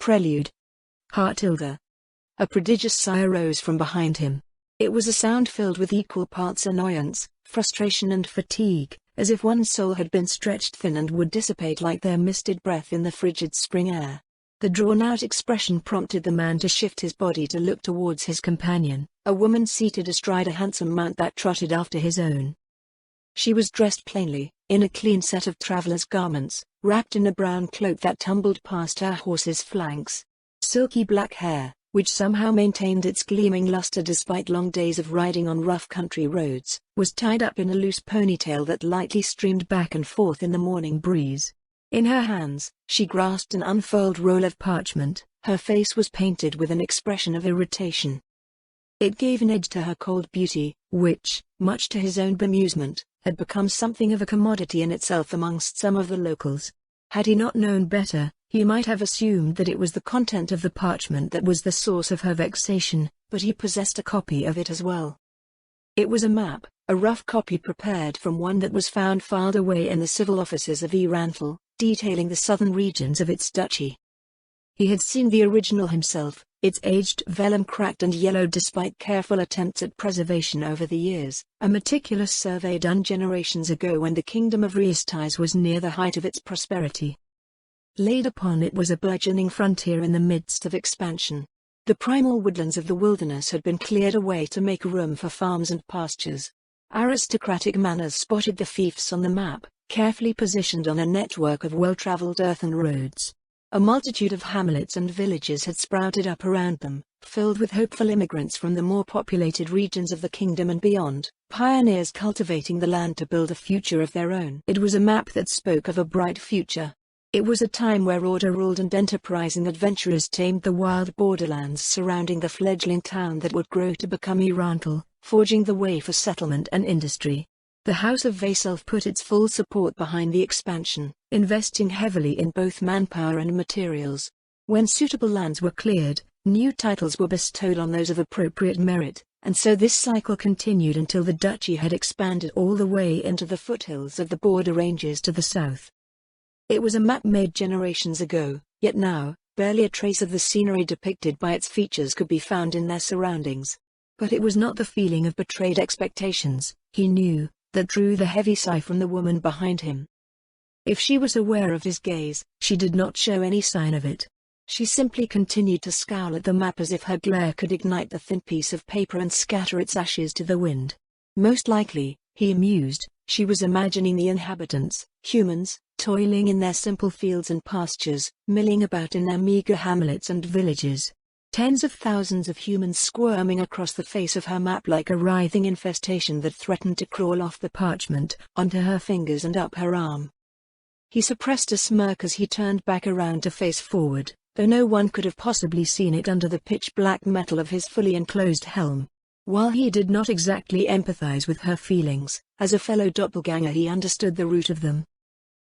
prelude. Hartilda. A prodigious sigh arose from behind him. It was a sound filled with equal parts annoyance, frustration and fatigue, as if one's soul had been stretched thin and would dissipate like their misted breath in the frigid spring air. The drawn-out expression prompted the man to shift his body to look towards his companion, a woman seated astride a handsome mount that trotted after his own. She was dressed plainly, in a clean set of traveler's garments, wrapped in a brown cloak that tumbled past her horse's flanks. Silky black hair, which somehow maintained its gleaming luster despite long days of riding on rough country roads, was tied up in a loose ponytail that lightly streamed back and forth in the morning breeze. In her hands, she grasped an unfurled roll of parchment. Her face was painted with an expression of irritation. It gave an edge to her cold beauty, which, much to his own bemusement, had become something of a commodity in itself amongst some of the locals. Had he not known better, he might have assumed that it was the content of the parchment that was the source of her vexation, but he possessed a copy of it as well. It was a map, a rough copy prepared from one that was found filed away in the civil offices of Eranthal, detailing the southern regions of its duchy. He had seen the original himself, its aged vellum cracked and yellowed despite careful attempts at preservation over the years, a meticulous survey done generations ago when the kingdom of Rheastais was near the height of its prosperity. Laid upon it was a burgeoning frontier in the midst of expansion. The primal woodlands of the wilderness had been cleared away to make room for farms and pastures. Aristocratic manors spotted the fiefs on the map, carefully positioned on a network of well-traveled earthen roads. A multitude of hamlets and villages had sprouted up around them, filled with hopeful immigrants from the more populated regions of the kingdom and beyond, pioneers cultivating the land to build a future of their own. It was a map that spoke of a bright future. It was a time where order ruled and enterprising adventurers tamed the wild borderlands surrounding the fledgling town that would grow to become Eranthal, forging the way for settlement and industry. The House of Vaself put its full support behind the expansion, investing heavily in both manpower and materials. When suitable lands were cleared, new titles were bestowed on those of appropriate merit, and so this cycle continued until the duchy had expanded all the way into the foothills of the border ranges to the south. It was a map made generations ago, yet now, barely a trace of the scenery depicted by its features could be found in their surroundings. But it was not the feeling of betrayed expectations, he knew, that drew the heavy sigh from the woman behind him. If she was aware of his gaze, she did not show any sign of it. She simply continued to scowl at the map as if her glare could ignite the thin piece of paper and scatter its ashes to the wind. Most likely, he mused, she was imagining the inhabitants, humans, toiling in their simple fields and pastures, milling about in their meager hamlets and villages. Tens of thousands of humans squirming across the face of her map like a writhing infestation that threatened to crawl off the parchment, onto her fingers and up her arm. He suppressed a smirk as he turned back around to face forward, though no one could have possibly seen it under the pitch-black metal of his fully enclosed helm. While he did not exactly empathize with her feelings, as a fellow doppelganger he understood the root of them.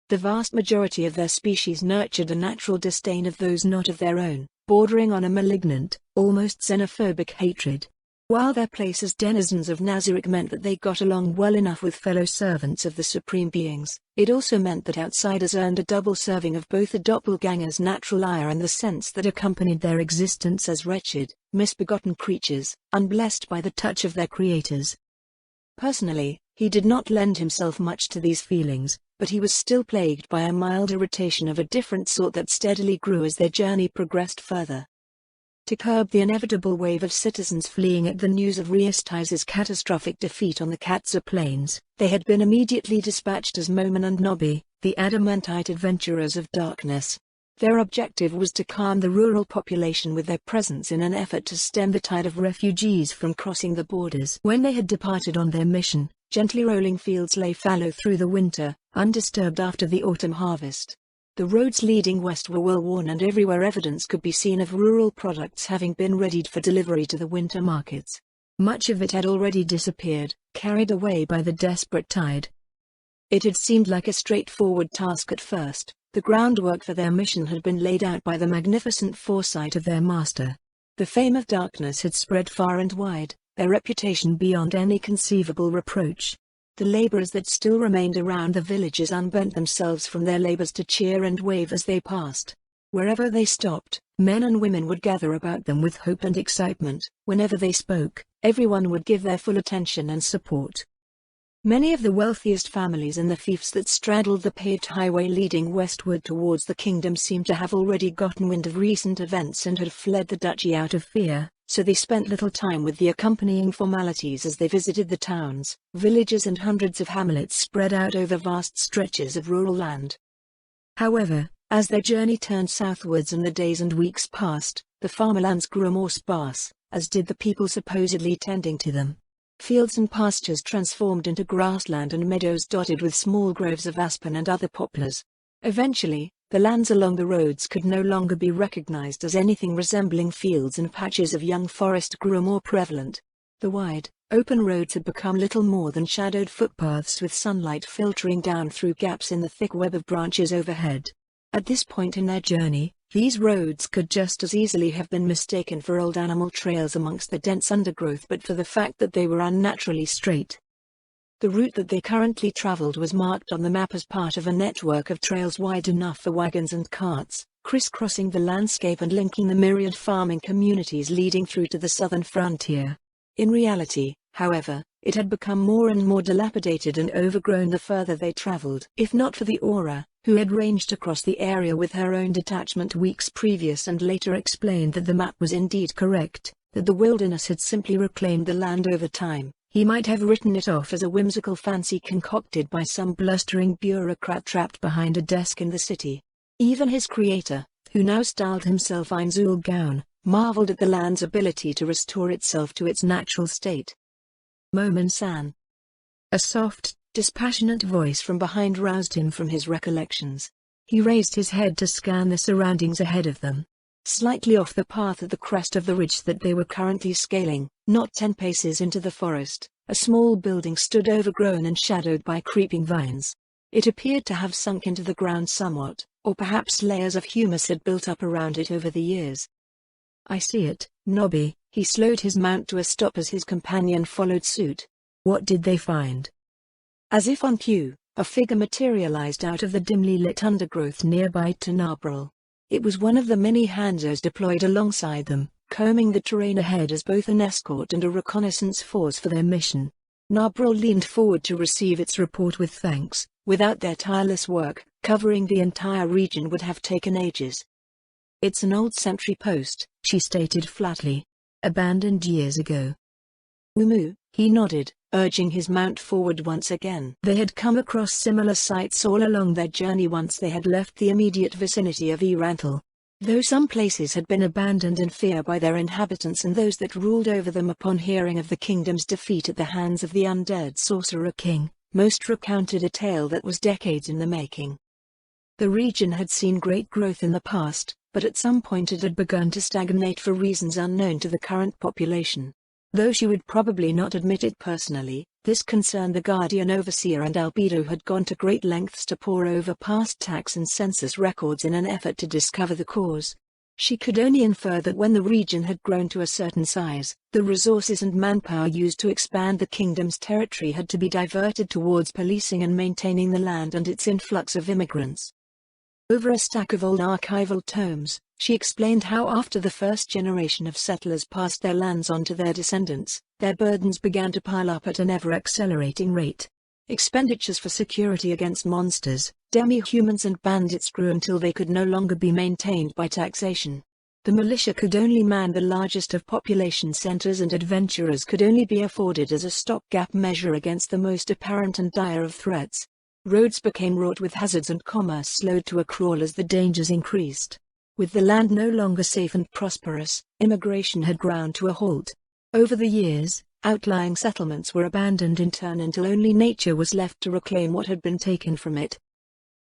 The vast majority of their species nurtured a natural disdain of those not of their own, bordering on a malignant, almost xenophobic hatred. While their place as denizens of Nazarick meant that they got along well enough with fellow servants of the Supreme Beings, it also meant that outsiders earned a double serving of both the doppelganger's natural ire and the sense that accompanied their existence as wretched, misbegotten creatures, unblessed by the touch of their creators. Personally, he did not lend himself much to these feelings, but he was still plagued by a mild irritation of a different sort that steadily grew as their journey progressed further. To curb the inevitable wave of citizens fleeing at the news of Rheastais' catastrophic defeat on the Katza Plains, they had been immediately dispatched as Moman and Nobby, the adamantite adventurers of darkness. Their objective was to calm the rural population with their presence in an effort to stem the tide of refugees from crossing the borders. When they had departed on their mission, gently rolling fields lay fallow through the winter, undisturbed after the autumn harvest. The roads leading west were well worn and everywhere evidence could be seen of rural products having been readied for delivery to the winter markets. Much of it had already disappeared, carried away by the desperate tide. It had seemed like a straightforward task at first. The groundwork for their mission had been laid out by the magnificent foresight of their master. The fame of darkness had spread far and wide, their reputation beyond any conceivable reproach. The laborers that still remained around the villages unbent themselves from their labors to cheer and wave as they passed. Wherever they stopped, men and women would gather about them with hope and excitement. Whenever they spoke, everyone would give their full attention and support. Many of the wealthiest families in the fiefs that straddled the paved highway leading westward towards the kingdom seemed to have already gotten wind of recent events and had fled the duchy out of fear, so they spent little time with the accompanying formalities as they visited the towns, villages and hundreds of hamlets spread out over vast stretches of rural land. However, as their journey turned southwards and the days and weeks passed, the farmlands grew more sparse, as did the people supposedly tending to them. Fields and pastures transformed into grassland and meadows dotted with small groves of aspen and other poplars. Eventually, the lands along the roads could no longer be recognized as anything resembling fields, and patches of young forest grew more prevalent. The wide, open roads had become little more than shadowed footpaths with sunlight filtering down through gaps in the thick web of branches overhead. At this point in their journey, these roads could just as easily have been mistaken for old animal trails amongst the dense undergrowth but for the fact that they were unnaturally straight. The route that they currently traveled was marked on the map as part of a network of trails wide enough for wagons and carts, crisscrossing the landscape and linking the myriad farming communities leading through to the southern frontier. In reality, however, it had become more and more dilapidated and overgrown the further they traveled. If not for the Aura, who had ranged across the area with her own detachment weeks previous and later explained that the map was indeed correct, that the wilderness had simply reclaimed the land over time, he might have written it off as a whimsical fancy concocted by some blustering bureaucrat trapped behind a desk in the city. Even his creator, who now styled himself Einzul Gaun, marveled at the land's ability to restore itself to its natural state. Momin-san. A soft, dispassionate voice from behind roused him from his recollections. He raised his head to scan the surroundings ahead of them. Slightly off the path at the crest of the ridge that they were currently scaling, not 10 paces into the forest, a small building stood overgrown and shadowed by creeping vines. It appeared to have sunk into the ground somewhat, or perhaps layers of humus had built up around it over the years. I see it, Nobby. He slowed his mount to a stop as his companion followed suit. What did they find? As if on cue, a figure materialized out of the dimly lit undergrowth nearby to Nabril. It was one of the many Hanzos deployed alongside them, combing the terrain ahead as both an escort and a reconnaissance force for their mission. Nabril leaned forward to receive its report with thanks. Without their tireless work, covering the entire region would have taken ages. It's an old sentry post, she stated flatly. Abandoned years ago. Umu, he nodded, urging his mount forward once again. They had come across similar sights all along their journey once they had left the immediate vicinity of Eranthal. Though some places had been abandoned in fear by their inhabitants and those that ruled over them upon hearing of the kingdom's defeat at the hands of the undead sorcerer king, most recounted a tale that was decades in the making. The region had seen great growth in the past, but at some point it had begun to stagnate for reasons unknown to the current population. Though she would probably not admit it personally, this concerned the Guardian Overseer, and Albedo had gone to great lengths to pore over past tax and census records in an effort to discover the cause. She could only infer that when the region had grown to a certain size, the resources and manpower used to expand the kingdom's territory had to be diverted towards policing and maintaining the land and its influx of immigrants. Over a stack of old archival tomes, she explained how after the first generation of settlers passed their lands on to their descendants, their burdens began to pile up at an ever-accelerating rate. Expenditures for security against monsters, demi-humans and bandits grew until they could no longer be maintained by taxation. The militia could only man the largest of population centers, and adventurers could only be afforded as a stopgap measure against the most apparent and dire of threats. Roads became wrought with hazards and commerce slowed to a crawl as the dangers increased. With the land no longer safe and prosperous, immigration had ground to a halt. Over the years, outlying settlements were abandoned in turn until only nature was left to reclaim what had been taken from it.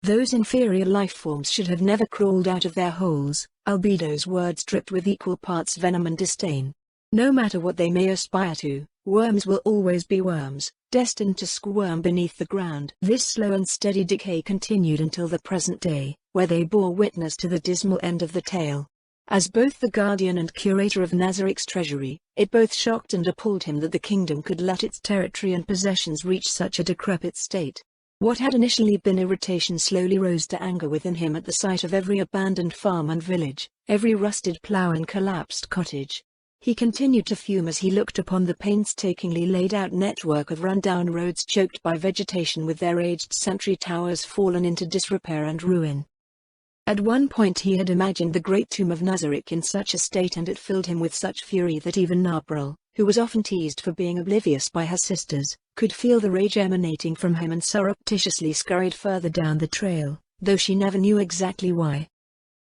Those inferior life forms should have never crawled out of their holes, Albedo's words dripped with equal parts venom and disdain. No matter what they may aspire to, worms will always be worms, destined to squirm beneath the ground. This slow and steady decay continued until the present day, where they bore witness to the dismal end of the tale. As both the guardian and curator of Nazaric's treasury, it both shocked and appalled him that the kingdom could let its territory and possessions reach such a decrepit state. What had initially been irritation slowly rose to anger within him at the sight of every abandoned farm and village, every rusted plough and collapsed cottage. He continued to fume as he looked upon the painstakingly laid-out network of run-down roads choked by vegetation, with their aged sentry towers fallen into disrepair and ruin. At one point he had imagined the great tomb of Nazarick in such a state, and it filled him with such fury that even Nabril, who was often teased for being oblivious by her sisters, could feel the rage emanating from him and surreptitiously scurried further down the trail, though she never knew exactly why.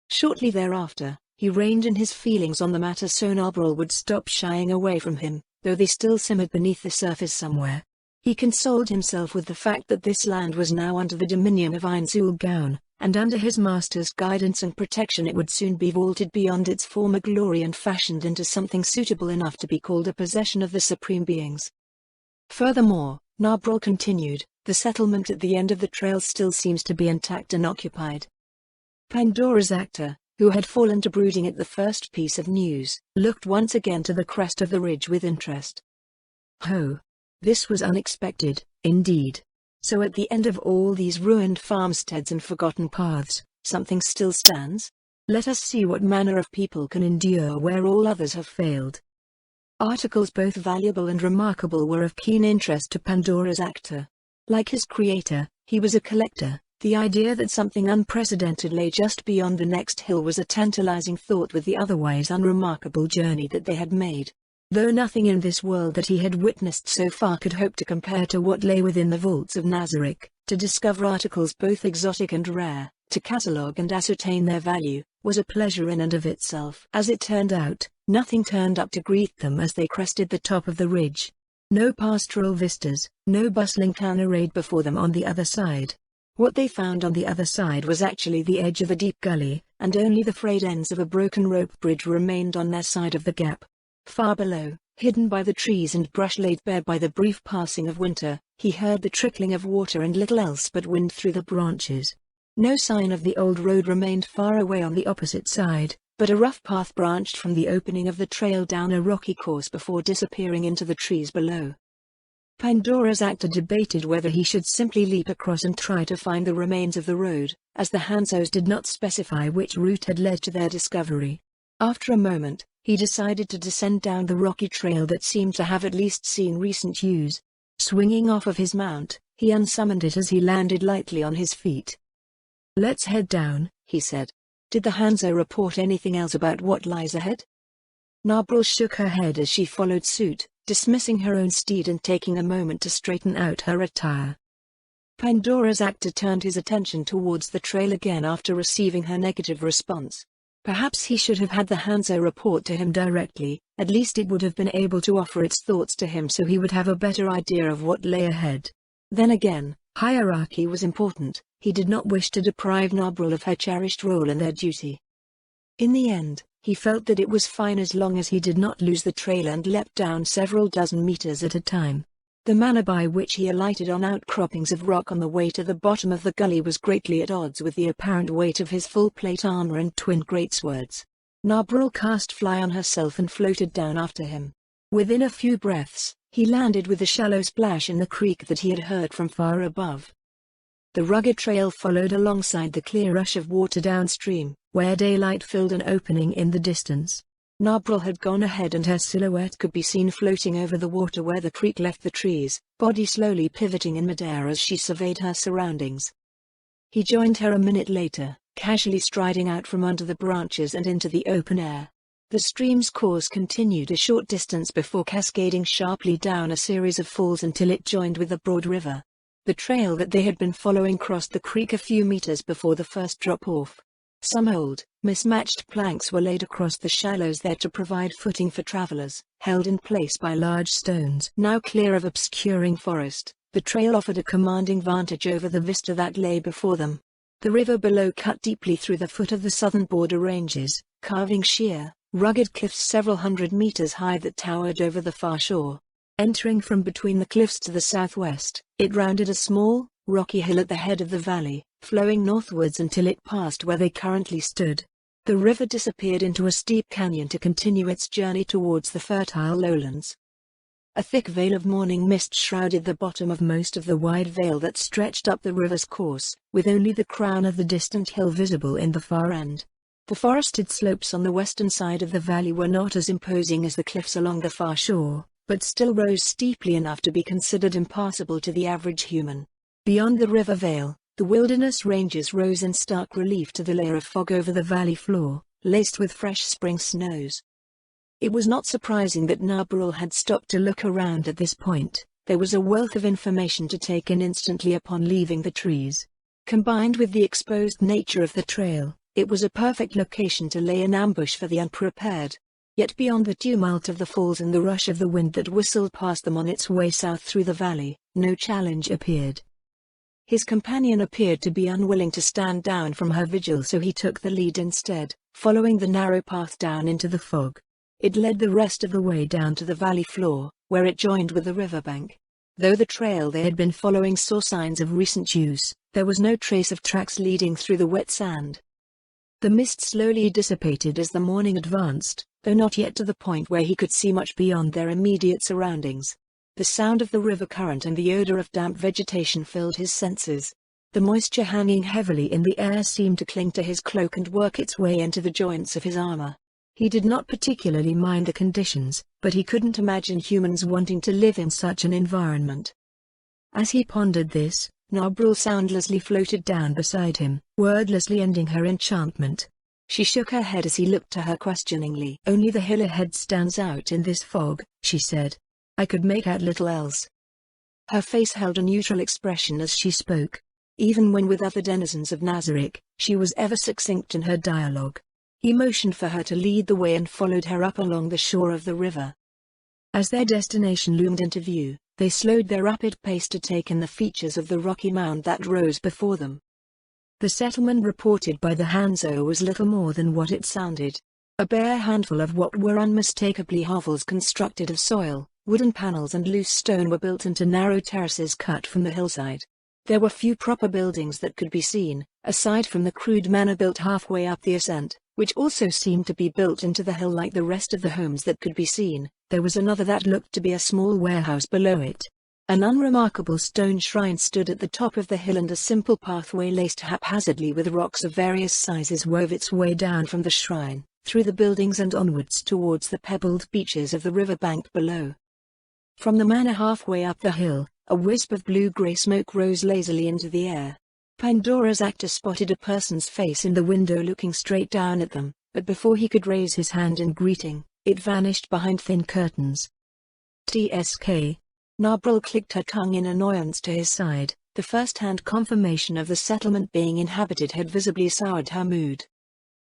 Shortly thereafter, he reined in his feelings on the matter so Nabril would stop shying away from him, though they still simmered beneath the surface somewhere. He consoled himself with the fact that this land was now under the dominion of Ainzul Gaon, and under his master's guidance and protection it would soon be vaulted beyond its former glory and fashioned into something suitable enough to be called a possession of the supreme beings. Furthermore, Nabril continued, the settlement at the end of the trail still seems to be intact and occupied. Pandora's actor, who had fallen to brooding at the first piece of news, looked once again to the crest of the ridge with interest. Oh! This was unexpected, indeed. So at the end of all these ruined farmsteads and forgotten paths, something still stands? Let us see what manner of people can endure where all others have failed. Articles both valuable and remarkable were of keen interest to Pandora's actor. Like his creator, he was a collector. The idea that something unprecedented lay just beyond the next hill was a tantalizing thought with the otherwise unremarkable journey that they had made. Though nothing in this world that he had witnessed so far could hope to compare to what lay within the vaults of Nazarick, to discover articles both exotic and rare, to catalogue and ascertain their value, was a pleasure in and of itself. As it turned out, nothing turned up to greet them as they crested the top of the ridge. No pastoral vistas, no bustling town arrayed before them on the other side. What they found on the other side was actually the edge of a deep gully, and only the frayed ends of a broken rope bridge remained on their side of the gap. Far below, hidden by the trees and brush laid bare by the brief passing of winter, he heard the trickling of water and little else but wind through the branches. No sign of the old road remained far away on the opposite side, but a rough path branched from the opening of the trail down a rocky course before disappearing into the trees below. Pandora's actor debated whether he should simply leap across and try to find the remains of the road, as the Hanzos did not specify which route had led to their discovery. After a moment, he decided to descend down the rocky trail that seemed to have at least seen recent use. Swinging off of his mount, he unsummoned it as he landed lightly on his feet. "Let's head down," he said. "Did the Hanzo report anything else about what lies ahead?" Nabril shook her head as she followed suit, dismissing her own steed and taking a moment to straighten out her attire. Pandora's actor turned his attention towards the trail again after receiving her negative response. Perhaps he should have had the Hanzo report to him directly, at least it would have been able to offer its thoughts to him so he would have a better idea of what lay ahead. Then again, hierarchy was important. He did not wish to deprive Nabril of her cherished role in their duty. In the end, he felt that it was fine as long as he did not lose the trail and leapt down several dozen meters at a time. The manner by which he alighted on outcroppings of rock on the way to the bottom of the gully was greatly at odds with the apparent weight of his full-plate armor and twin greatswords. Nabril cast fly on herself and floated down after him. Within a few breaths, he landed with a shallow splash in the creek that he had heard from far above. The rugged trail followed alongside the clear rush of water downstream, where daylight filled an opening in the distance. Nabril had gone ahead and her silhouette could be seen floating over the water where the creek left the trees, body slowly pivoting in midair as she surveyed her surroundings. He joined her a minute later, casually striding out from under the branches and into the open air. The stream's course continued a short distance before cascading sharply down a series of falls until it joined with the broad river. The trail that they had been following crossed the creek a few meters before the first drop-off. Some old, mismatched planks were laid across the shallows there to provide footing for travelers, held in place by large stones. Now clear of obscuring forest, the trail offered a commanding vantage over the vista that lay before them. The river below cut deeply through the foot of the southern border ranges, carving sheer, rugged cliffs several hundred meters high that towered over the far shore. Entering from between the cliffs to the southwest, it rounded a small, rocky hill at the head of the valley, flowing northwards until it passed where they currently stood. The river disappeared into a steep canyon to continue its journey towards the fertile lowlands. A thick veil of morning mist shrouded the bottom of most of the wide vale that stretched up the river's course, with only the crown of the distant hill visible in the far end. The forested slopes on the western side of the valley were not as imposing as the cliffs along the far shore, but still rose steeply enough to be considered impassable to the average human. Beyond the river vale, the wilderness ranges rose in stark relief to the layer of fog over the valley floor, laced with fresh spring snows. It was not surprising that Nabrul had stopped to look around at this point. There was a wealth of information to take in instantly upon leaving the trees. Combined with the exposed nature of the trail, it was a perfect location to lay an ambush for the unprepared. Yet beyond the tumult of the falls and the rush of the wind that whistled past them on its way south through the valley, no challenge appeared. His companion appeared to be unwilling to stand down from her vigil, so he took the lead instead, following the narrow path down into the fog. It led the rest of the way down to the valley floor, where it joined with the riverbank. Though the trail they had been following saw signs of recent use, there was no trace of tracks leading through the wet sand. The mist slowly dissipated as the morning advanced, though not yet to the point where he could see much beyond their immediate surroundings. The sound of the river current and the odor of damp vegetation filled his senses. The moisture hanging heavily in the air seemed to cling to his cloak and work its way into the joints of his armor. He did not particularly mind the conditions, but he couldn't imagine humans wanting to live in such an environment. As he pondered this, Nabrul soundlessly floated down beside him, wordlessly ending her enchantment. She shook her head as he looked to her questioningly. "Only the hill ahead stands out in this fog," she said. "I could make out little else." Her face held a neutral expression as she spoke. Even when with other denizens of Nazarick, she was ever succinct in her dialogue. He motioned for her to lead the way and followed her up along the shore of the river. As their destination loomed into view, they slowed their rapid pace to take in the features of the rocky mound that rose before them. The settlement reported by the Hanzo was little more than what it sounded. A bare handful of what were unmistakably hovels constructed of soil, wooden panels and loose stone were built into narrow terraces cut from the hillside. There were few proper buildings that could be seen, aside from the crude manor built halfway up the ascent, which also seemed to be built into the hill like the rest of the homes that could be seen. There was another that looked to be a small warehouse below it. An unremarkable stone shrine stood at the top of the hill, and a simple pathway laced haphazardly with rocks of various sizes wove its way down from the shrine, through the buildings and onwards towards the pebbled beaches of the riverbank below. From the manor halfway up the hill, a wisp of blue-grey smoke rose lazily into the air. Pandora's actor spotted a person's face in the window looking straight down at them, but before he could raise his hand in greeting, it vanished behind thin curtains. "TSK." Nabrul clicked her tongue in annoyance to his side. The first-hand confirmation of the settlement being inhabited had visibly soured her mood.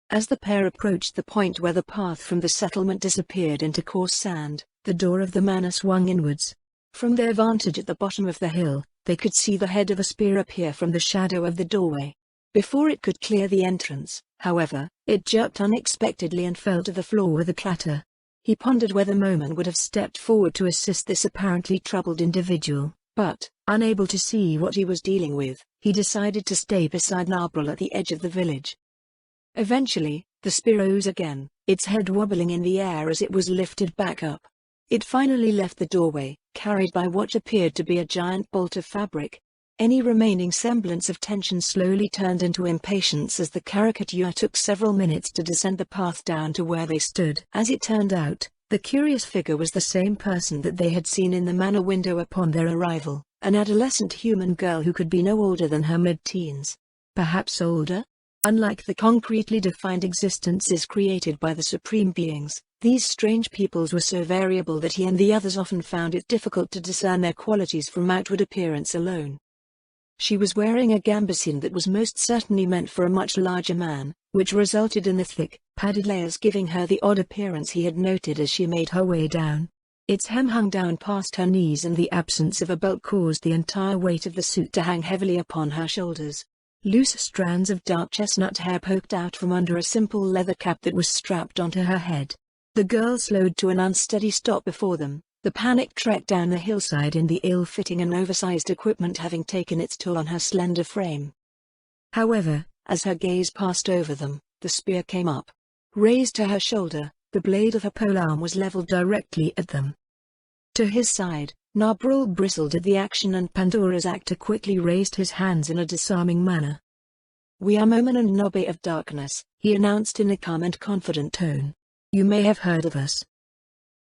As the pair approached the point where the path from the settlement disappeared into coarse sand, the door of the manor swung inwards. From their vantage at the bottom of the hill, they could see the head of a spear appear from the shadow of the doorway. Before it could clear the entrance, however, it jerked unexpectedly and fell to the floor with a clatter. He pondered whether Moman would have stepped forward to assist this apparently troubled individual, but, unable to see what he was dealing with, he decided to stay beside Nabrul at the edge of the village. Eventually, the spear rose again, its head wobbling in the air as it was lifted back up. It finally left the doorway, carried by what appeared to be a giant bolt of fabric. Any remaining semblance of tension slowly turned into impatience as the caricature took several minutes to descend the path down to where they stood. As it turned out, the curious figure was the same person that they had seen in the manor window upon their arrival, an adolescent human girl who could be no older than her mid-teens. Perhaps older? Unlike the concretely defined existences created by the supreme beings, these strange peoples were so variable that he and the others often found it difficult to discern their qualities from outward appearance alone. She was wearing a gambeson that was most certainly meant for a much larger man, which resulted in the thick, padded layers giving her the odd appearance he had noted as she made her way down. Its hem hung down past her knees, and the absence of a belt caused the entire weight of the suit to hang heavily upon her shoulders. Loose strands of dark chestnut hair poked out from under a simple leather cap that was strapped onto her head. The girl slowed to an unsteady stop before them, the panicked trek down the hillside in the ill-fitting and oversized equipment having taken its toll on her slender frame. However, as her gaze passed over them, the spear came up. Raised to her shoulder, the blade of her polearm was leveled directly at them. To his side, Narbrul bristled at the action and Pandora's actor quickly raised his hands in a disarming manner. "We are Moman and Nobby of Darkness," he announced in a calm and confident tone. "You may have heard of us."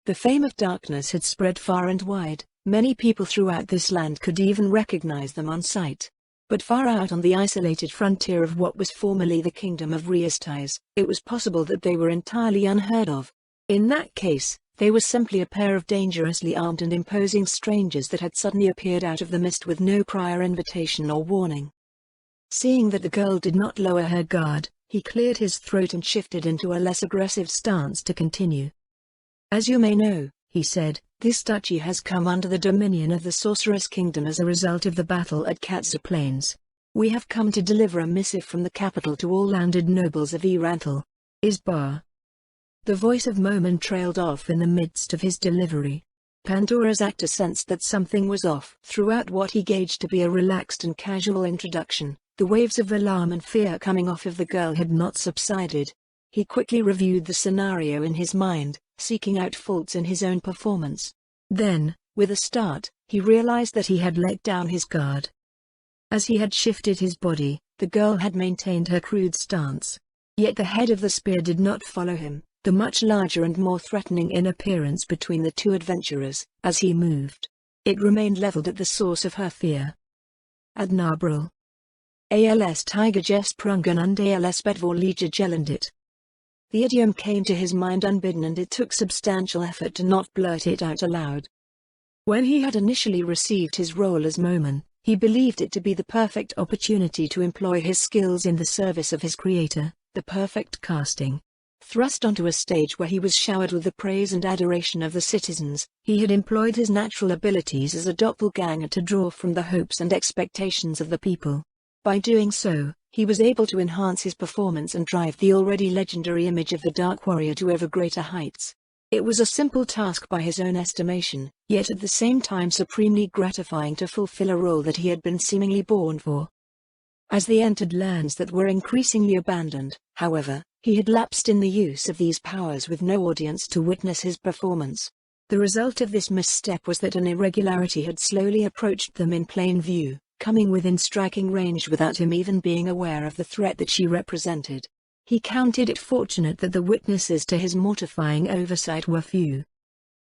The fame of Darkness had spread far and wide. Many people throughout this land could even recognize them on sight. But far out on the isolated frontier of what was formerly the kingdom of Riastais, it was possible that they were entirely unheard of. In that case, they were simply a pair of dangerously armed and imposing strangers that had suddenly appeared out of the mist with no prior invitation or warning. Seeing that the girl did not lower her guard, he cleared his throat and shifted into a less aggressive stance to continue. "As you may know," he said, "this duchy has come under the dominion of the Sorceress Kingdom as a result of the battle at Katza Plains. We have come to deliver a missive from the capital to all landed nobles of Erantel. Isbar." The voice of Moman trailed off in the midst of his delivery. Pandora's actor sensed that something was off. Throughout what he gauged to be a relaxed and casual introduction, the waves of alarm and fear coming off of the girl had not subsided. He quickly reviewed the scenario in his mind, seeking out faults in his own performance. Then, with a start, he realized that he had let down his guard. As he had shifted his body, the girl had maintained her crude stance. Yet the head of the spear did not follow him, the much larger and more threatening in appearance between the two adventurers. As he moved, it remained leveled at the source of her fear. Ad Narbrul. Als Tiger Jesprungen und als Bedvorlige Gelendit. The idiom came to his mind unbidden and it took substantial effort to not blurt it out aloud. When he had initially received his role as Moman, he believed it to be the perfect opportunity to employ his skills in the service of his creator, the perfect casting. Thrust onto a stage where he was showered with the praise and adoration of the citizens, he had employed his natural abilities as a doppelganger to draw from the hopes and expectations of the people. By doing so, he was able to enhance his performance and drive the already legendary image of the Dark Warrior to ever greater heights. It was a simple task by his own estimation, yet at the same time supremely gratifying to fulfill a role that he had been seemingly born for. As they entered lands that were increasingly abandoned, however, he had lapsed in the use of these powers with no audience to witness his performance. The result of this misstep was that an irregularity had slowly approached them in plain view, coming within striking range without him even being aware of the threat that she represented. He counted it fortunate that the witnesses to his mortifying oversight were few.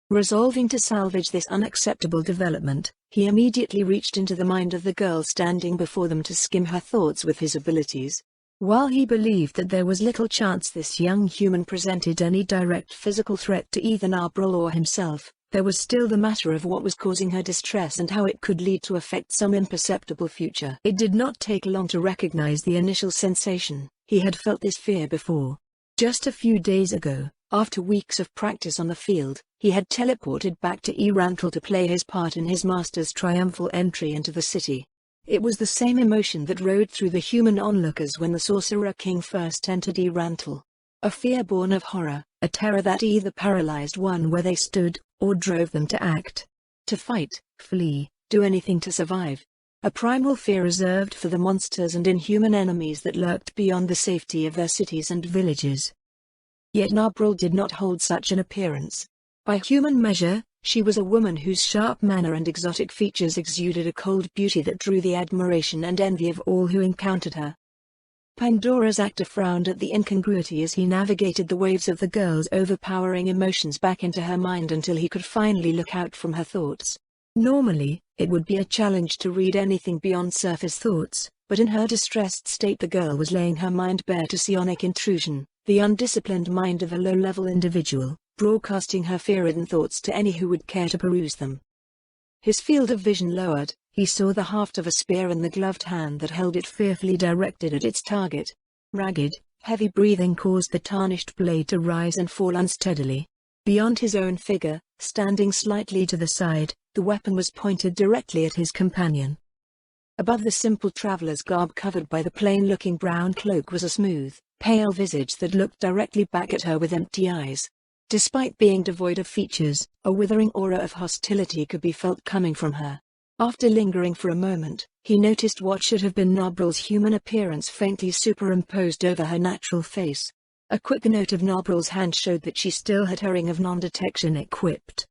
Resolving to salvage this unacceptable development, he immediately reached into the mind of the girl standing before them to skim her thoughts with his abilities. While he believed that there was little chance this young human presented any direct physical threat to either Narbrul or himself, there was still the matter of what was causing her distress and how it could lead to affect some imperceptible future. It did not take long to recognize the initial sensation. He had felt this fear before. Just a few days ago, after weeks of practice on the field, he had teleported back to Erantel to play his part in his master's triumphal entry into the city. It was the same emotion that rode through the human onlookers when the Sorcerer King first entered Erantel. A fear born of horror, a terror that either paralyzed one where they stood, or drove them to act. To fight, flee, do anything to survive. A primal fear reserved for the monsters and inhuman enemies that lurked beyond the safety of their cities and villages. Yet Narbrul did not hold such an appearance. By human measure, she was a woman whose sharp manner and exotic features exuded a cold beauty that drew the admiration and envy of all who encountered her. Pandora's actor frowned at the incongruity as he navigated the waves of the girl's overpowering emotions back into her mind until he could finally look out from her thoughts. Normally, it would be a challenge to read anything beyond surface thoughts, but in her distressed state the girl was laying her mind bare to psionic intrusion, the undisciplined mind of a low-level individual, broadcasting her fear-ridden thoughts to any who would care to peruse them. His field of vision lowered, he saw the haft of a spear in the gloved hand that held it fearfully directed at its target. Ragged, heavy breathing caused the tarnished blade to rise and fall unsteadily. Beyond his own figure, standing slightly to the side, the weapon was pointed directly at his companion. Above the simple traveler's garb covered by the plain-looking brown cloak was a smooth, pale visage that looked directly back at her with empty eyes. Despite being devoid of features, a withering aura of hostility could be felt coming from her. After lingering for a moment, he noticed what should have been Narbrul's human appearance faintly superimposed over her natural face. A quick note of Narbrul's hand showed that she still had her ring of non-detection equipped.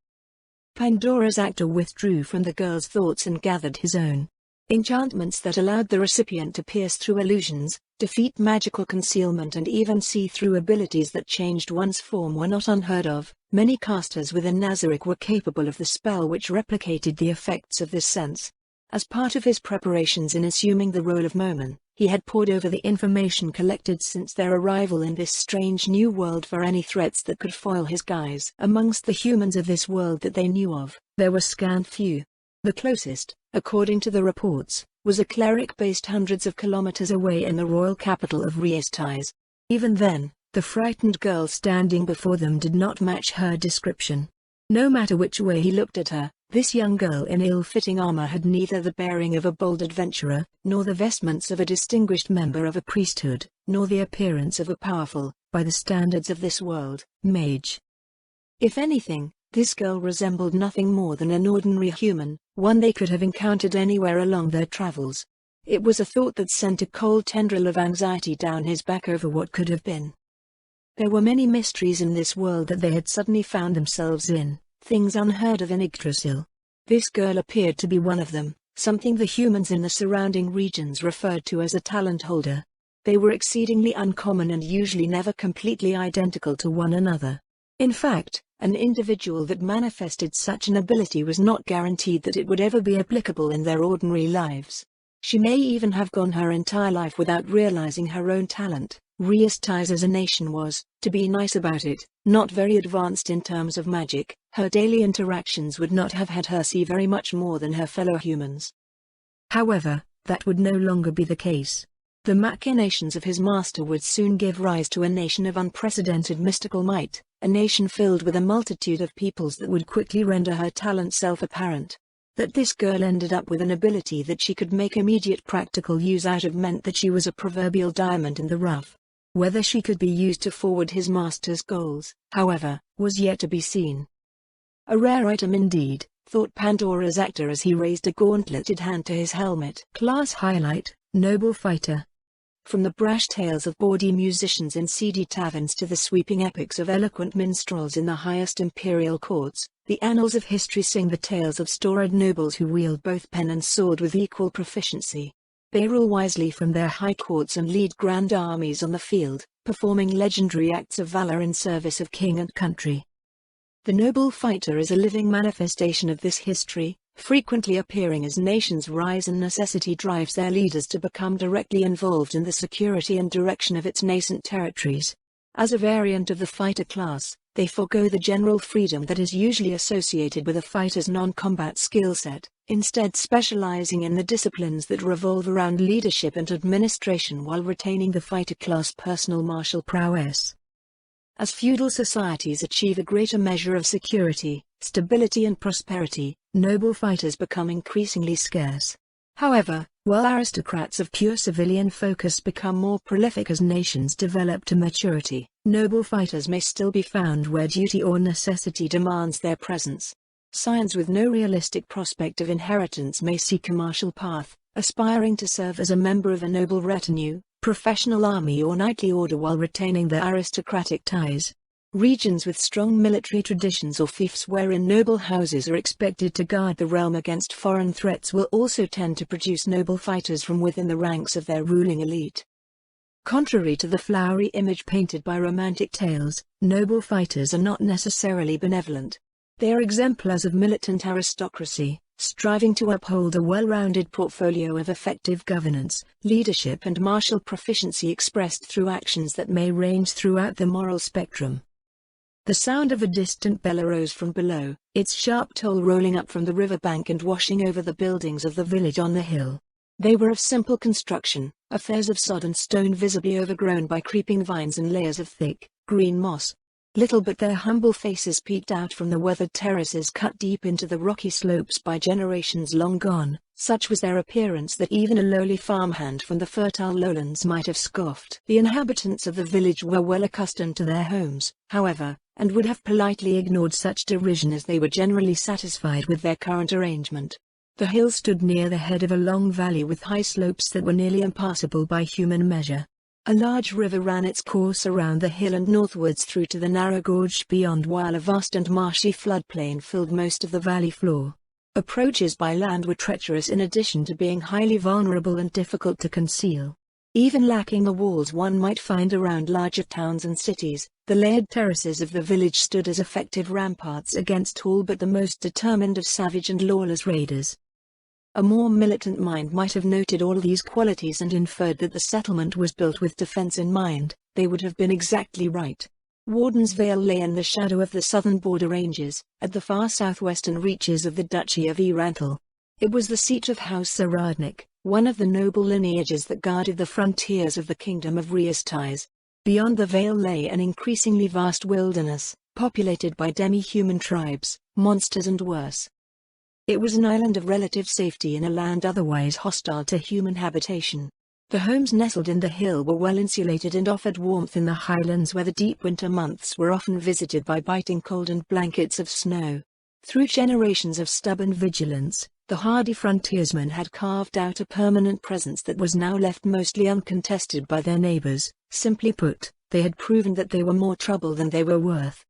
Pandora's actor withdrew from the girl's thoughts and gathered his own. Enchantments that allowed the recipient to pierce through illusions, defeat magical concealment and even see through abilities that changed one's form were not unheard of. Many casters within Nazarick were capable of the spell which replicated the effects of this sense. As part of his preparations in assuming the role of Momin, he had pored over the information collected since their arrival in this strange new world for any threats that could foil his guise. Amongst the humans of this world that they knew of, there were scant few. The closest, according to the reports, was a cleric based hundreds of kilometers away in the royal capital of Riestais. Even then, the frightened girl standing before them did not match her description. No matter which way he looked at her, this young girl in ill-fitting armor had neither the bearing of a bold adventurer, nor the vestments of a distinguished member of a priesthood, nor the appearance of a powerful, by the standards of this world, mage. If anything, this girl resembled nothing more than an ordinary human, one they could have encountered anywhere along their travels. It was a thought that sent a cold tendril of anxiety down his back over what could have been. There were many mysteries in this world that they had suddenly found themselves in, things unheard of in Yggdrasil. This girl appeared to be one of them, something the humans in the surrounding regions referred to as a talent holder. They were exceedingly uncommon and usually never completely identical to one another. In fact, an individual that manifested such an ability was not guaranteed that it would ever be applicable in their ordinary lives. She may even have gone her entire life without realizing her own talent. Riestais as a nation was, to be nice about it, not very advanced in terms of magic. Her daily interactions would not have had her see very much more than her fellow humans. However, that would no longer be the case. The machinations of his master would soon give rise to a nation of unprecedented mystical might, a nation filled with a multitude of peoples that would quickly render her talent self-apparent. That this girl ended up with an ability that she could make immediate practical use out of meant that she was a proverbial diamond in the rough. Whether she could be used to forward his master's goals, however, was yet to be seen. A rare item indeed, thought Pandora's actor as he raised a gauntleted hand to his helmet. Class highlight, noble fighter. From the brash tales of bawdy musicians in seedy taverns to the sweeping epics of eloquent minstrels in the highest imperial courts, the annals of history sing the tales of storied nobles who wield both pen and sword with equal proficiency. They rule wisely from their high courts and lead grand armies on the field, performing legendary acts of valor in service of king and country. The noble fighter is a living manifestation of this history, frequently appearing as nations rise and necessity drives their leaders to become directly involved in the security and direction of its nascent territories. As a variant of the fighter class, they forego the general freedom that is usually associated with a fighter's non-combat skill set, instead specializing in the disciplines that revolve around leadership and administration while retaining the fighter class personal martial prowess. As feudal societies achieve a greater measure of security, stability and prosperity, noble fighters become increasingly scarce. However, while aristocrats of pure civilian focus become more prolific as nations develop to maturity, noble fighters may still be found where duty or necessity demands their presence. Scions with no realistic prospect of inheritance may seek a martial path, aspiring to serve as a member of a noble retinue, professional army or knightly order while retaining their aristocratic ties. Regions with strong military traditions or fiefs wherein noble houses are expected to guard the realm against foreign threats will also tend to produce noble fighters from within the ranks of their ruling elite. Contrary to the flowery image painted by romantic tales, noble fighters are not necessarily benevolent. They are exemplars of militant aristocracy, striving to uphold a well-rounded portfolio of effective governance, leadership and martial proficiency expressed through actions that may range throughout the moral spectrum. The sound of a distant bell arose from below, its sharp toll rolling up from the riverbank and washing over the buildings of the village on the hill. They were of simple construction, affairs of sod and stone visibly overgrown by creeping vines and layers of thick, green moss. Little but their humble faces peeked out from the weathered terraces cut deep into the rocky slopes by generations long gone. Such was their appearance that even a lowly farmhand from the fertile lowlands might have scoffed. The inhabitants of the village were well accustomed to their homes, however, and would have politely ignored such derision as they were generally satisfied with their current arrangement. The hill stood near the head of a long valley with high slopes that were nearly impassable by human measure. A large river ran its course around the hill and northwards through to the narrow gorge beyond, while a vast and marshy floodplain filled most of the valley floor. Approaches by land were treacherous in addition to being highly vulnerable and difficult to conceal. Even lacking the walls one might find around larger towns and cities, the layered terraces of the village stood as effective ramparts against all but the most determined of savage and lawless raiders. A more militant mind might have noted all these qualities and inferred that the settlement was built with defense in mind. They would have been exactly right. Warden's Vale lay in the shadow of the southern border ranges, at the far southwestern reaches of the Duchy of Erantel. It was the seat of House Saradnik, one of the noble lineages that guarded the frontiers of the Kingdom of Riastais. Beyond the Vale lay an increasingly vast wilderness, populated by demi-human tribes, monsters and worse. It was an island of relative safety in a land otherwise hostile to human habitation. The homes nestled in the hill were well insulated and offered warmth in the highlands where the deep winter months were often visited by biting cold and blankets of snow. Through generations of stubborn vigilance, the hardy frontiersmen had carved out a permanent presence that was now left mostly uncontested by their neighbors. Simply put, they had proven that they were more trouble than they were worth.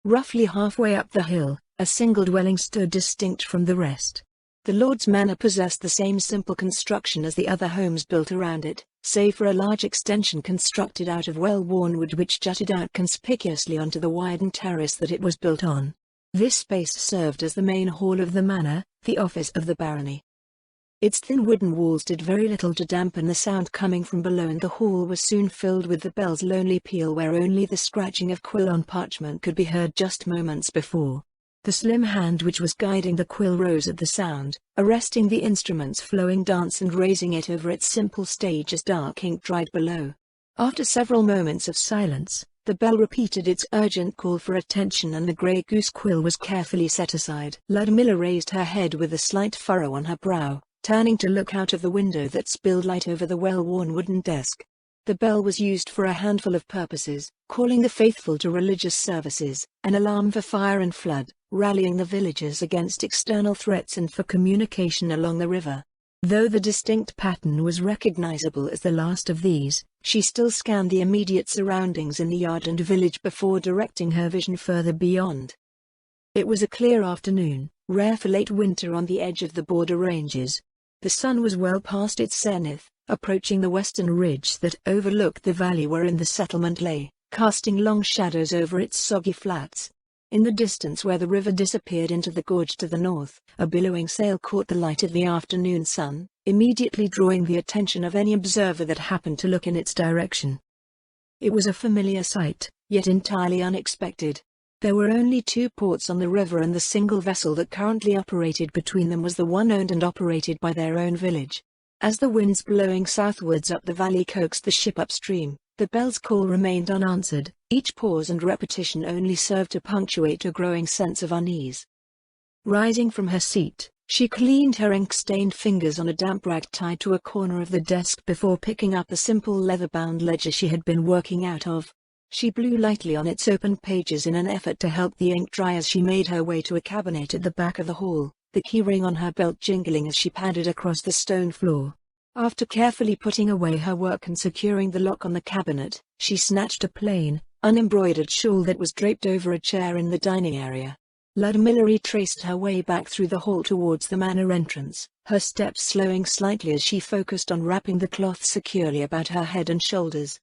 Roughly halfway up the hill, a single dwelling stood distinct from the rest. The Lord's Manor possessed the same simple construction as the other homes built around it, save for a large extension constructed out of well-worn wood which jutted out conspicuously onto the widened terrace that it was built on. This space served as the main hall of the manor, the office of the barony. Its thin wooden walls did very little to dampen the sound coming from below, and the hall was soon filled with the bell's lonely peal where only the scratching of quill on parchment could be heard just moments before. The slim hand which was guiding the quill rose at the sound, arresting the instrument's flowing dance and raising it over its simple stage as dark ink dried below. After several moments of silence, the bell repeated its urgent call for attention and the grey goose quill was carefully set aside. Ludmilla raised her head with a slight furrow on her brow, turning to look out of the window that spilled light over the well-worn wooden desk. The bell was used for a handful of purposes: calling the faithful to religious services, an alarm for fire and flood, rallying the villagers against external threats, and for communication along the river. Though the distinct pattern was recognizable as the last of these, she still scanned the immediate surroundings in the yard and village before directing her vision further beyond. It was a clear afternoon, rare for late winter on the edge of the border ranges. The sun was well past its zenith, approaching the western ridge that overlooked the valley wherein the settlement lay, casting long shadows over its soggy flats. In the distance where the river disappeared into the gorge to the north, a billowing sail caught the light of the afternoon sun, immediately drawing the attention of any observer that happened to look in its direction. It was a familiar sight, yet entirely unexpected. There were only two ports on the river, and the single vessel that currently operated between them was the one owned and operated by their own village. As the winds blowing southwards up the valley coaxed the ship upstream, the bell's call remained unanswered. Each pause and repetition only served to punctuate a growing sense of unease. Rising from her seat, she cleaned her ink-stained fingers on a damp rag tied to a corner of the desk before picking up the simple leather-bound ledger she had been working out of. She blew lightly on its open pages in an effort to help the ink dry as she made her way to a cabinet at the back of the hall, the key ring on her belt jingling as she padded across the stone floor. After carefully putting away her work and securing the lock on the cabinet, she snatched a plain, unembroidered shawl that was draped over a chair in the dining area. Ludmilla retraced her way back through the hall towards the manor entrance, her steps slowing slightly as she focused on wrapping the cloth securely about her head and shoulders.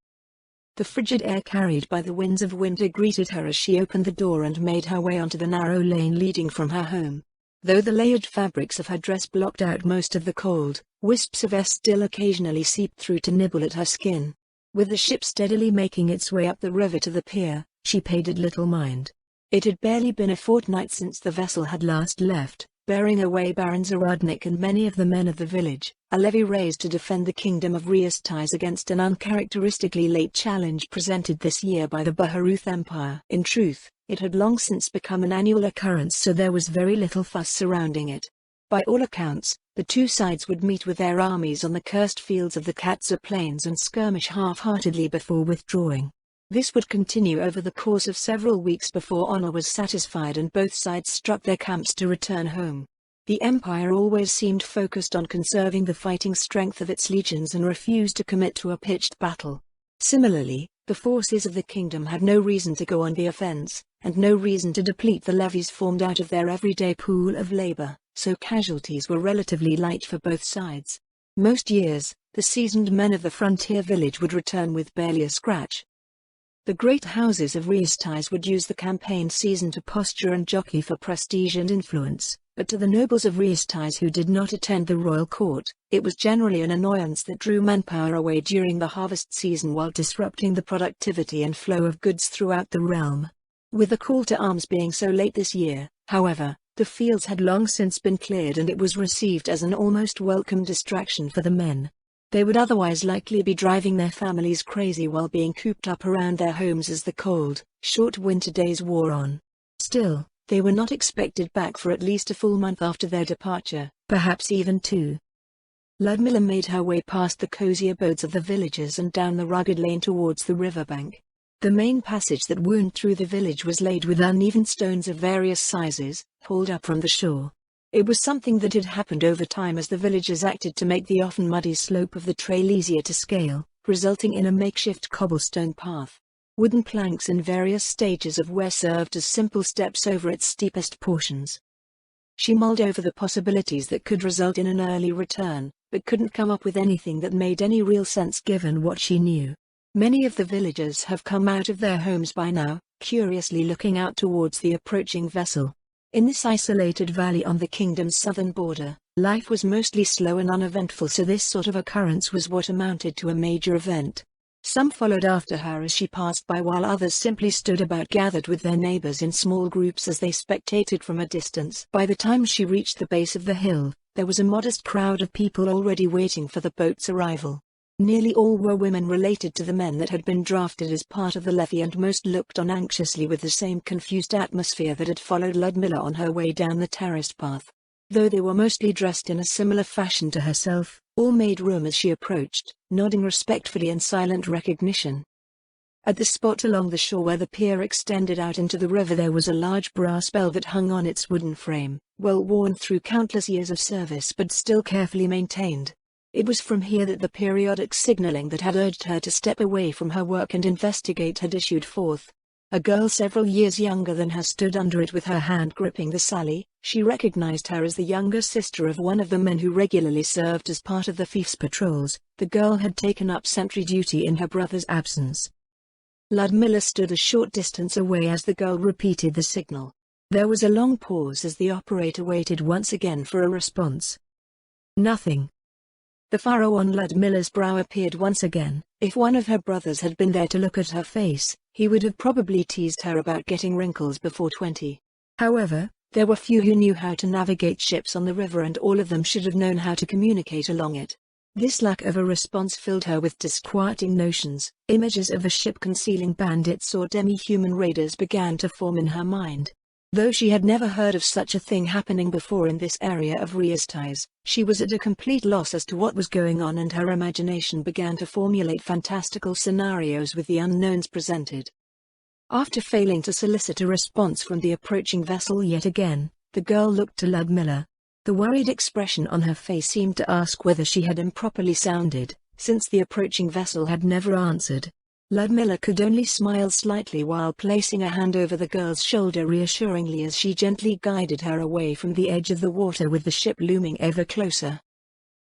The frigid air carried by the winds of winter greeted her as she opened the door and made her way onto the narrow lane leading from her home. Though the layered fabrics of her dress blocked out most of the cold, wisps of air still occasionally seeped through to nibble at her skin. With the ship steadily making its way up the river to the pier, she paid it little mind. It had barely been a fortnight since the vessel had last left, bearing away Baron Zaradnik and many of the men of the village, a levy raised to defend the Kingdom of Riastais against an uncharacteristically late challenge presented this year by the Baharuth Empire. In truth, it had long since become an annual occurrence, so there was very little fuss surrounding it. By all accounts, the two sides would meet with their armies on the cursed fields of the Katza Plains and skirmish half-heartedly before withdrawing. This would continue over the course of several weeks before honor was satisfied and both sides struck their camps to return home. The Empire always seemed focused on conserving the fighting strength of its legions and refused to commit to a pitched battle. Similarly, the forces of the kingdom had no reason to go on the offense, and no reason to deplete the levies formed out of their everyday pool of labor, so casualties were relatively light for both sides. Most years, the seasoned men of the frontier village would return with barely a scratch. The great houses of Reistais would use the campaign season to posture and jockey for prestige and influence, but to the nobles of Reistais who did not attend the royal court, it was generally an annoyance that drew manpower away during the harvest season while disrupting the productivity and flow of goods throughout the realm. With the call to arms being so late this year, however, the fields had long since been cleared and it was received as an almost welcome distraction for the men. They would otherwise likely be driving their families crazy while being cooped up around their homes as the cold, short winter days wore on. Still, they were not expected back for at least a full month after their departure, perhaps even 2. Ludmilla made her way past the cozy abodes of the villagers and down the rugged lane towards the riverbank. The main passage that wound through the village was laid with uneven stones of various sizes, hauled up from the shore. It was something that had happened over time as the villagers acted to make the often muddy slope of the trail easier to scale, resulting in a makeshift cobblestone path. Wooden planks in various stages of wear served as simple steps over its steepest portions. She mulled over the possibilities that could result in an early return, but couldn't come up with anything that made any real sense given what she knew. Many of the villagers have come out of their homes by now, curiously looking out towards the approaching vessel. In this isolated valley on the kingdom's southern border, life was mostly slow and uneventful, so this sort of occurrence was what amounted to a major event. Some followed after her as she passed by while others simply stood about gathered with their neighbors in small groups as they spectated from a distance. By the time she reached the base of the hill, there was a modest crowd of people already waiting for the boat's arrival. Nearly all were women related to the men that had been drafted as part of the levy, and most looked on anxiously with the same confused atmosphere that had followed Ludmilla on her way down the terraced path. Though they were mostly dressed in a similar fashion to herself, all made room as she approached, nodding respectfully in silent recognition. At the spot along the shore where the pier extended out into the river there was a large brass bell that hung on its wooden frame, well worn through countless years of service but still carefully maintained. It was from here that the periodic signaling that had urged her to step away from her work and investigate had issued forth. A girl several years younger than her stood under it with her hand gripping the Sally. She recognized her as the younger sister of one of the men who regularly served as part of the fief's patrols. The girl had taken up sentry duty in her brother's absence. Ludmilla stood a short distance away as the girl repeated the signal. There was a long pause as the operator waited once again for a response. Nothing. The furrow on Ludmilla's brow appeared once again. If one of her brothers had been there to look at her face, he would have probably teased her about getting wrinkles before 20. However, there were few who knew how to navigate ships on the river, and all of them should have known how to communicate along it. This lack of a response filled her with disquieting notions. Images of a ship concealing bandits or demi-human raiders began to form in her mind. Though she had never heard of such a thing happening before in this area of Reistais, she was at a complete loss as to what was going on, and her imagination began to formulate fantastical scenarios with the unknowns presented. After failing to solicit a response from the approaching vessel yet again, the girl looked to Ludmilla. The worried expression on her face seemed to ask whether she had improperly sounded, since the approaching vessel had never answered. Ludmilla could only smile slightly while placing a hand over the girl's shoulder reassuringly as she gently guided her away from the edge of the water with the ship looming ever closer.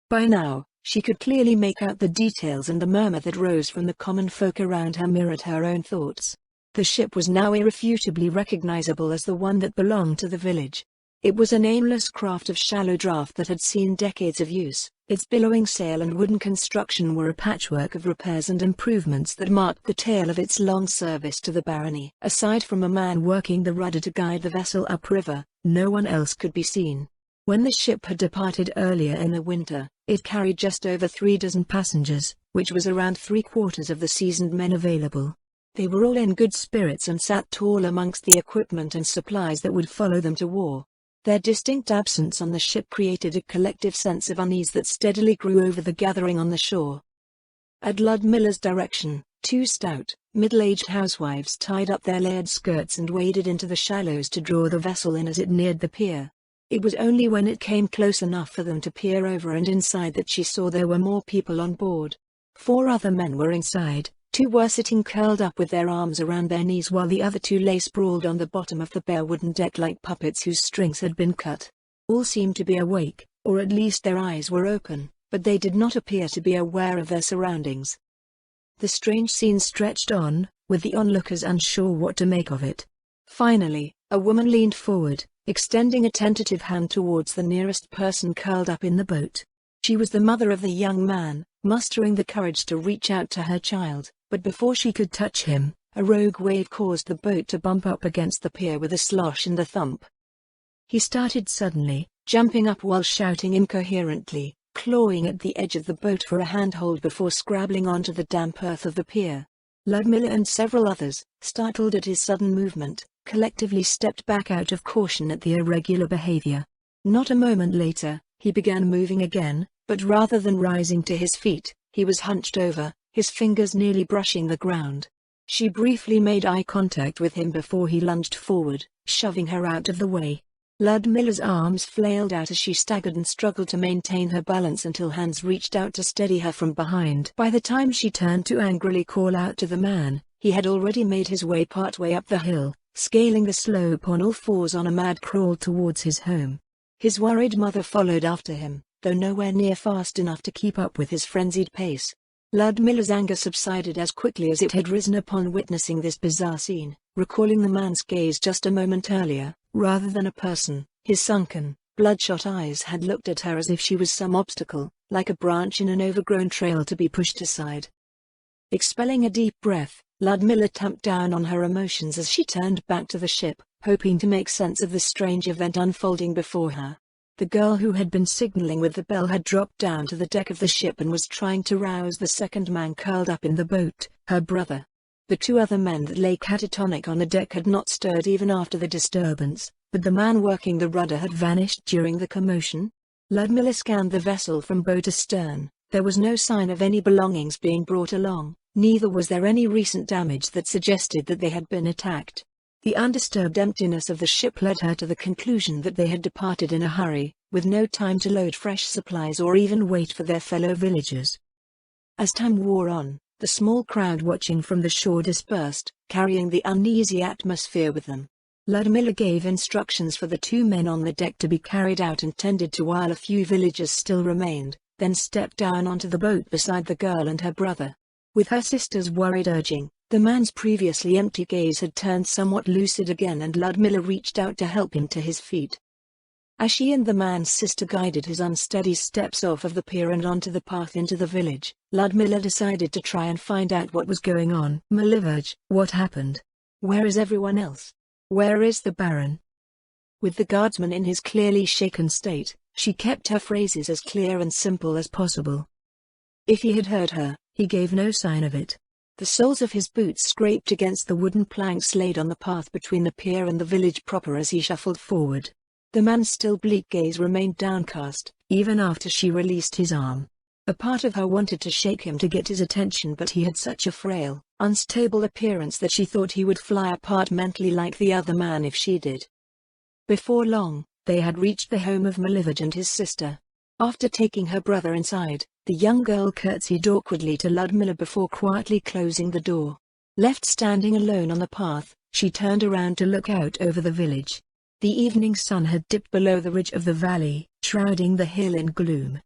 By now, she could clearly make out the details, and the murmur that rose from the common folk around her mirrored her own thoughts. The ship was now irrefutably recognizable as the one that belonged to the village. It was an aimless craft of shallow draft that had seen decades of use. Its billowing sail and wooden construction were a patchwork of repairs and improvements that marked the tale of its long service to the barony. Aside from a man working the rudder to guide the vessel upriver, no one else could be seen. When the ship had departed earlier in the winter, it carried just over 36 passengers, which was around 3/4 of the seasoned men available. They were all in good spirits and sat tall amongst the equipment and supplies that would follow them to war. Their distinct absence on the ship created a collective sense of unease that steadily grew over the gathering on the shore. At Ludmilla's direction, 2 stout, middle-aged housewives tied up their layered skirts and waded into the shallows to draw the vessel in as it neared the pier. It was only when it came close enough for them to peer over and inside that she saw there were more people on board. 4 other men were inside, Two were sitting curled up with their arms around their knees while the other two lay sprawled on the bottom of the bare wooden deck like puppets whose strings had been cut. All seemed to be awake, or at least their eyes were open, but they did not appear to be aware of their surroundings. The strange scene stretched on, with the onlookers unsure what to make of it. Finally, a woman leaned forward, extending a tentative hand towards the nearest person curled up in the boat. She was the mother of the young man, mustering the courage to reach out to her child, but before she could touch him, a rogue wave caused the boat to bump up against the pier with a slosh and a thump. He started suddenly, jumping up while shouting incoherently, clawing at the edge of the boat for a handhold before scrabbling onto the damp earth of the pier. Ludmilla and several others, startled at his sudden movement, collectively stepped back out of caution at the irregular behavior. Not a moment later, he began moving again, but rather than rising to his feet, he was hunched over, his fingers nearly brushing the ground. She briefly made eye contact with him before he lunged forward, shoving her out of the way. Ludmilla's arms flailed out as she staggered and struggled to maintain her balance until hands reached out to steady her from behind. By the time she turned to angrily call out to the man, he had already made his way partway up the hill, scaling the slope on all fours on a mad crawl towards his home. His worried mother followed after him, though nowhere near fast enough to keep up with his frenzied pace. Ludmilla's anger subsided as quickly as it had risen upon witnessing this bizarre scene, recalling the man's gaze just a moment earlier. Rather than a person, his sunken, bloodshot eyes had looked at her as if she was some obstacle, like a branch in an overgrown trail to be pushed aside. Expelling a deep breath, Ludmilla tamped down on her emotions as she turned back to the ship, hoping to make sense of the strange event unfolding before her. The girl who had been signaling with the bell had dropped down to the deck of the ship and was trying to rouse the second man curled up in the boat, her brother. The two other men that lay catatonic on the deck had not stirred even after the disturbance, but the man working the rudder had vanished during the commotion. Ludmilla scanned the vessel from bow to stern. There was no sign of any belongings being brought along, neither was there any recent damage that suggested that they had been attacked. The undisturbed emptiness of the ship led her to the conclusion that they had departed in a hurry, with no time to load fresh supplies or even wait for their fellow villagers. As time wore on, the small crowd watching from the shore dispersed, carrying the uneasy atmosphere with them. Ludmilla gave instructions for the two men on the deck to be carried out and tended to while a few villagers still remained, then stepped down onto the boat beside the girl and her brother. With her sister's worried urging, the man's previously empty gaze had turned somewhat lucid again and Ludmilla reached out to help him to his feet. As she and the man's sister guided his unsteady steps off of the pier and onto the path into the village, Ludmilla decided to try and find out what was going on. Malivage, what happened? Where is everyone else? Where is the Baron? With the guardsman in his clearly shaken state, she kept her phrases as clear and simple as possible. If he had heard her, he gave no sign of it. The soles of his boots scraped against the wooden planks laid on the path between the pier and the village proper as he shuffled forward. The man's still bleak gaze remained downcast, even after she released his arm. A part of her wanted to shake him to get his attention, but he had such a frail, unstable appearance that she thought he would fly apart mentally like the other man if she did. Before long, they had reached the home of Malivage and his sister. After taking her brother inside, the young girl curtsied awkwardly to Ludmilla before quietly closing the door. Left standing alone on the path, she turned around to look out over the village. The evening sun had dipped below the ridge of the valley, shrouding the hill in gloom.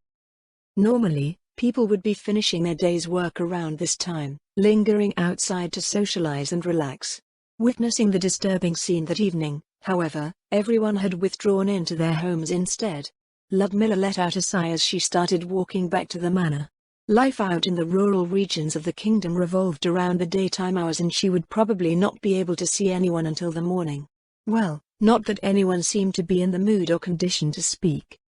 Normally, people would be finishing their day's work around this time, lingering outside to socialize and relax. Witnessing the disturbing scene that evening, however, everyone had withdrawn into their homes instead. Ludmilla let out a sigh as she started walking back to the manor. Life out in the rural regions of the kingdom revolved around the daytime hours and she would probably not be able to see anyone until the morning. Well, not that anyone seemed to be in the mood or condition to speak.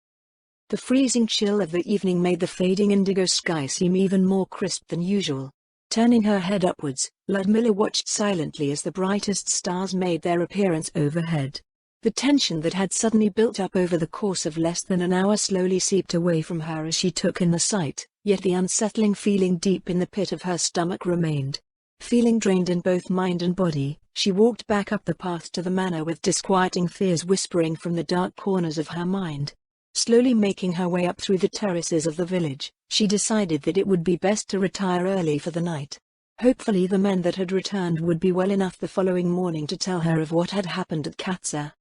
The freezing chill of the evening made the fading indigo sky seem even more crisp than usual. Turning her head upwards, Ludmilla watched silently as the brightest stars made their appearance overhead. The tension that had suddenly built up over the course of less than an hour slowly seeped away from her as she took in the sight, yet the unsettling feeling deep in the pit of her stomach remained. Feeling drained in both mind and body, she walked back up the path to the manor with disquieting fears whispering from the dark corners of her mind. Slowly making her way up through the terraces of the village, she decided that it would be best to retire early for the night. Hopefully the men that had returned would be well enough the following morning to tell her of what had happened at Katsa.